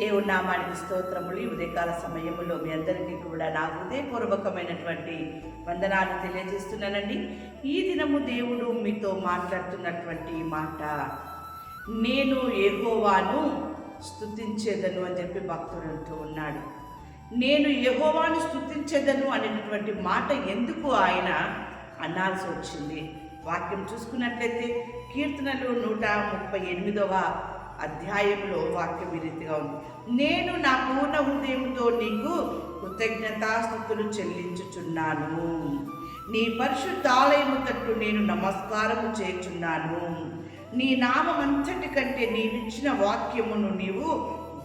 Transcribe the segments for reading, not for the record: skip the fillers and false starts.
దేవుని నామానికి స్తోత్రములు. ఈ ఉదయకాల సమయంలో మీ అందరికీ కూడా నా హృదయపూర్వకమైనటువంటి వందనాలు తెలియజేస్తున్నానండి. ఈ దినము దేవుడు మీతో మాట్లాడుతున్నటువంటి మాట, నేను యెహోవాను స్తుతించేదను అని చెప్పి భక్తుడు అంటూ ఉన్నాడు. నేను యెహోవాను స్తుతించేదను అనేటటువంటి మాట ఎందుకు ఆయన అనాల్సి వచ్చింది? వాక్యం చూసుకున్నట్లయితే కీర్తనలు 138వ అధ్యాయంలో వాక్యం ఈ రీతిగా ఉంది. నేను నా పూర్ణ హృదయంతో నీకు కృతజ్ఞతాస్తుతులు చెల్లించుచున్నాను. నీ పరిశుద్ధాలయము తట్టు నేను నమస్కారము చేయుచున్నాను. నీ నామమంతటి కంటే నీవిచ్చిన వాక్యమును నీవు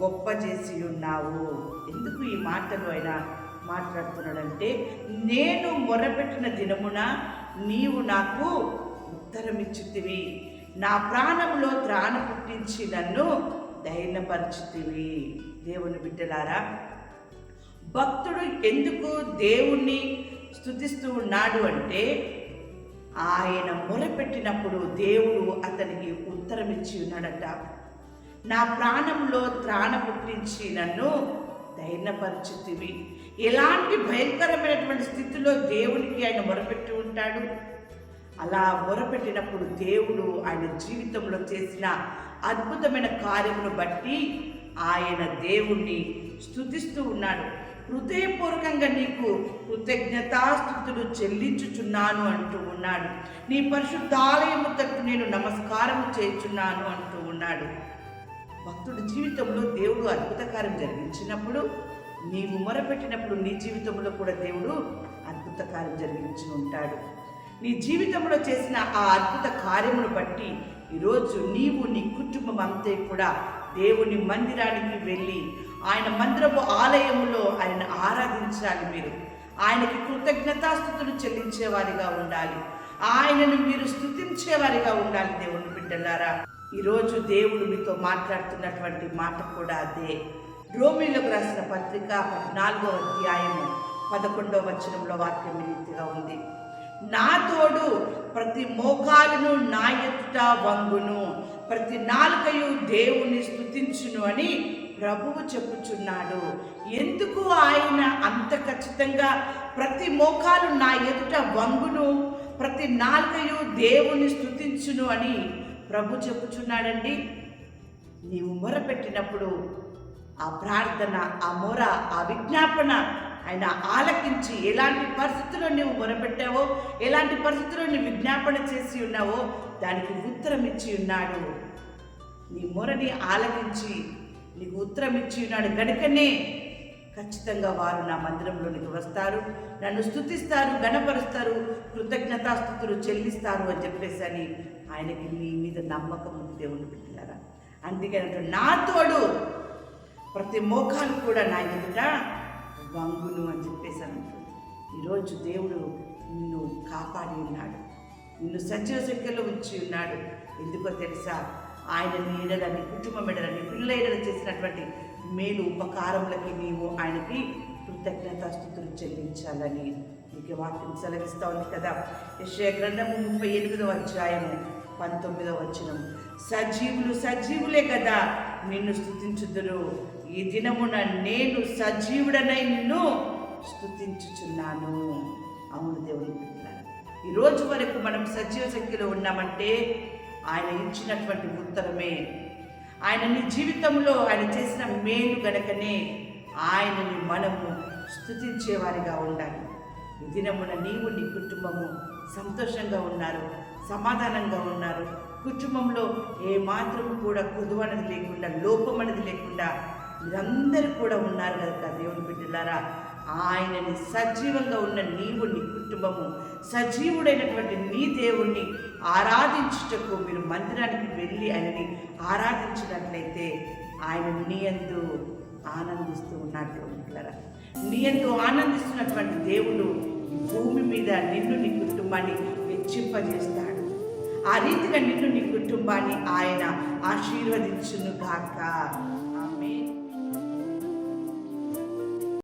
గొప్ప చేసి ఉన్నావు. ఎందుకు ఈ మాటలు ఆయన మాట్లాడుతున్నాడంటే, నేను మొరపెట్టిన దినమున నీవు నాకు ఉత్తరమిచ్చితివి, నా ప్రాణంలో త్రాణ పుట్టించి నన్ను ధైర్యపరచితివి. దేవుని బిడ్డలారా, భక్తుడు ఎందుకు దేవుణ్ణి స్తుతిస్తూ ఉన్నాడు అంటే, ఆయన మొరపెట్టినప్పుడు దేవుడు అతనికి ఉత్తరం ఇచ్చి ఉన్నాడట. నా ప్రాణంలో త్రాణ పుట్టించి నన్ను ధైర్యపరచితివి. ఎలాంటి భయంకరమైనటువంటి స్థితిలో దేవునికి ఆయన మొరపెట్టి ఉంటాడు. అలా మొరపెట్టినప్పుడు దేవుడు ఆయన జీవితంలో చేసిన అద్భుతమైన కార్యమును బట్టి ఆయన దేవుణ్ణి స్తుతిస్తూ ఉన్నాడు. హృదయపూర్వకంగా నీకు కృతజ్ఞతాస్తుతులు చెల్లించుచున్నాను అంటూ ఉన్నాడు. నీ పరిశుద్ధాలయము తట్టు నేను నమస్కారం చేయుచున్నాను అంటూ ఉన్నాడు. భక్తుడి జీవితంలో దేవుడు అద్భుత కార్యం జరిగించినప్పుడు, నీవు మొరపెట్టినప్పుడు నీ జీవితంలో కూడా దేవుడు అద్భుత కార్యం జరిగించి ఉంటాడు. నీ జీవితంలో చేసిన ఆ అద్భుత కార్యమును బట్టి ఈరోజు నీవు నీ కుటుంబం అంతే కూడా దేవుని మందిరానికి వెళ్ళి ఆయన మందిరపు ఆలయములో ఆయన ఆరాధించాలి. మీరు ఆయనకి కృతజ్ఞతాస్తుతులు చెల్లించేవారిగా ఉండాలి. ఆయనను మీరు స్తుతించేవారిగా ఉండాలి. దేవుని బిడ్డలారా, ఈరోజు దేవుడు మీతో మాట్లాడుతున్నటువంటి మాట కూడా అదే. రోమీయులకు రాసిన పత్రిక 14వ అధ్యాయము 11వ వచనంలో వాక్యం ఈ రీతిగా ఉంది. నా తోడు ప్రతి మోకాలును నా ఎదుట వంగును, ప్రతి నాలుకయు దేవుని స్తుతించును అని ప్రభువు చెప్పుచున్నాడు. ఎందుకు ఆయన అంత ఖచ్చితంగా ప్రతి మోకాలు నా ఎదుట వంగును, ప్రతి నాలుకయు దేవుని స్తుతించును అని ప్రభు చెప్పుచున్నాడండి? నీవు మొరపెట్టినప్పుడు ఆ ప్రార్థన, ఆ మొర, ఆ విజ్ఞాపన ఆయన ఆలకించి, ఎలాంటి పరిస్థితుల్లో నీవు మొరపెట్టావో, ఎలాంటి పరిస్థితుల్లో నీవు విజ్ఞాపన చేసి ఉన్నావో దానికి ఉత్తరం ఇచ్చి ఉన్నాడు. నీ మొరని ఆలకించి నీకు ఉత్తరం ఇచ్చి ఉన్నాడు గనుకనే ఖచ్చితంగా వారు నా మందిరంలోనికి వస్తారు, నన్ను స్తుతిస్తారు, గణపరుస్తారు, కృతజ్ఞతాస్తుతులు చెల్లిస్తారు అని చెప్పేసి అని ఆయనకి నీ మీద నమ్మకం ఉంది. దేవుని బిడ్డలారా, అందుకని నా తోడు ప్రతి మోకాలు కూడా నా ఎదుట వంగును అని చెప్పేసి అంటుంది. ఈరోజు దేవుడు నిన్ను కాపాడి ఉన్నాడు, నిన్ను సజీవ సంఖ్యలో ఉంచి ఉన్నాడు. ఎందుకో తెలుసా? ఆయన నీడలని, కుటుంబం ఎడలని, పిల్లల ఎడల చేసినటువంటి మేలు ఉపకారములకి నీవు ఆయనకి కృతజ్ఞతాస్తుతులు చెల్లించాలని నీకు వాక్యం సెలవిస్తూ ఉంది కదా. యెషయా గ్రంథము 38వ అధ్యాయము 19వ వచనం, సజీవులు సజీవులే కదా నిన్ను స్తుతించుదురు, ఈ దినమున నేను సజీవుడనై నిన్ను స్తుతించుచున్నాను. అవును దేవుని బిడ్డలారా, ఈ రోజు వరకు మనం సజీవ సంఖ్యలో ఉన్నామంటే ఆయన ఇచ్చినటువంటి ఉత్తరమే. ఆయన నీ జీవితంలో ఆయన చేసిన మేలు గనకనే ఆయనని మనము స్తుతించేవారిగా ఉండాలి. ఈ దినమున నీవు నీ కుటుంబము సంతోషంగా ఉన్నారు, సమాధానంగా ఉన్నారు. కుటుంబంలో ఏ మాత్రం కూడా కొదువు అనేది లేకుండా, లోపం అనేది లేకుండా మీరందరూ కూడా ఉన్నారు కనుక దేవుని బిడ్డలారా, ఆయనని సజీవంగా ఉన్న నీవు, నీ కుటుంబము, సజీవుడైనటువంటి నీ దేవుణ్ణి ఆరాధించుటకు మీరు మందిరానికి వెళ్ళి ఆయనని ఆరాధించినట్లయితే ఆయన నీ యందు ఆనందిస్తూ ఉన్నాడు. దేవుని బిడ్డలారా, నీ యందు ఆనందిస్తున్నటువంటి దేవుడు ఈ భూమి మీద నిన్ను, నీ కుటుంబాన్ని హెచ్చింపజేస్తాడు. ఆ రీతిగా నిన్ను, నీ కుటుంబాన్ని ఆయన ఆశీర్వదించును గాక.